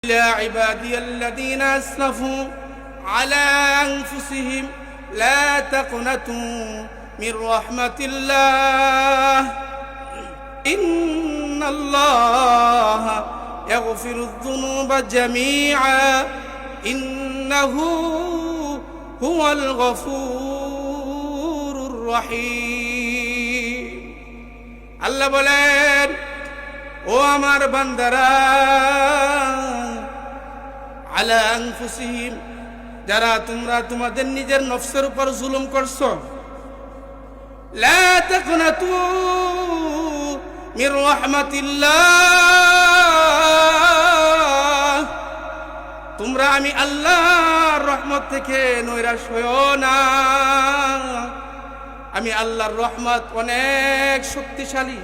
يا عبادي الذين أسرفوا على أنفسهم لا تقنطوا من رحمة الله إن الله يغفر الذنوب جميعا إنه هو الغفور الرحيم আল্লাহ বলেন ও আমার বান্দারা আলা আনফুসিহিম যারা তোমরা তোমাদের নিজের নফসের উপর জুলুম করছো লা তাকনাতু মির রাহমাতিল্লাহ তোমরা আমি আল্লাহর রহমত থেকে নৈরাশ হইও না আমি আল্লাহর রহমত অনেক শক্তিশালী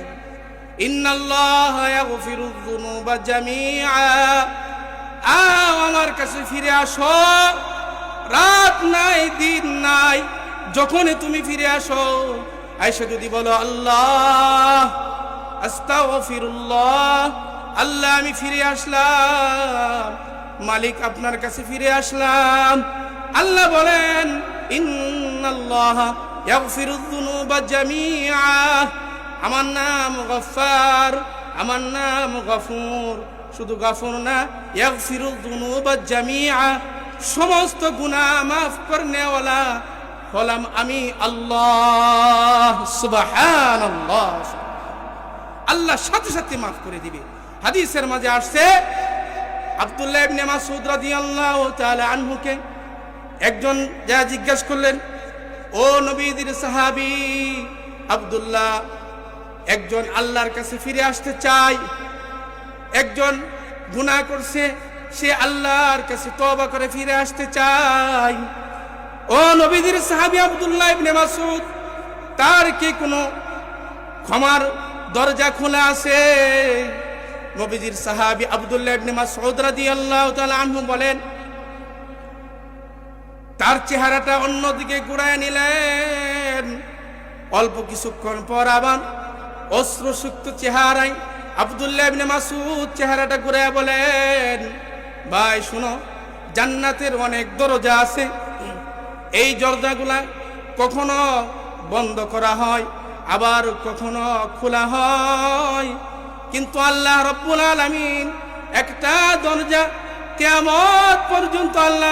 ইন্নাল্লাহা ইয়াগফিরুয যুনুবা জামিআ আমার কাছে ফিরে আসো রাত নাই দিন নাই যখনই তুমি ফিরে আসো আয়েশা যদি বলো আল্লাহ আস্তাগফিরুল্লাহ আল্লাহ আমি ফিরে আসলাম মালিক আপনার কাছে ফিরে আসলাম আল্লাহ বলেন ইন্নাল্লাহা ইয়াগফিরুয যুনুবা জামিআ আমার নাম গফফার আমার নাম গফুর শুধু গফুর না ইয়াগফিরুয যুনুবা জামিআ সমস্ত গুনাহ মাফ করনে ওয়ালা হলাম আমি আল্লাহ সুবহানাল্লাহ আল্লাহ সাথে সাথে মাফ করে দিবে হাদিসের মাঝে আসছে আব্দুল্লাহ ইবনে মাসউদ রাদিয়াল্লাহু তাআলা আনহুকে একজন যা জিজ্ঞাসা করলেন ও নবীর সাহাবী আব্দুল্লাহ একজন আল্লাহর কাছে ফিরে আসতে চায় একজন গুনাহ করছে সে আল্লাহর কাছে তওবা করে ফিরে আসতে চায় ও নবীর সাহাবী আব্দুল্লাহ ইবনে মাসউদ তার কি কোনো ক্ষমার দরজা খোলা আছে নবীর সাহাবী আব্দুল্লাহ ইবনে মাসউদ রাদিয়াল্লাহু তাআলা আনহু বলেন তার চেহারাটা অন্যদিকে ঘুরায় নিলেন অল্প কিছুক্ষণ পর আবার অশ্রুসুক্ত চেহারায় আব্দুল্লাহ ইবনে মাসউদ চেহারাটা ঘুরায় বলেন ভাই শুনো জান্নাতের অনেক দরজা আছে এই দরজাগুলা কখনো বন্ধ করা হয় আবার কখনো খোলা হয় কিন্তু আল্লাহ রাব্বুল আলামিন একটা দরজা কিয়ামত পর্যন্ত আল্লাহ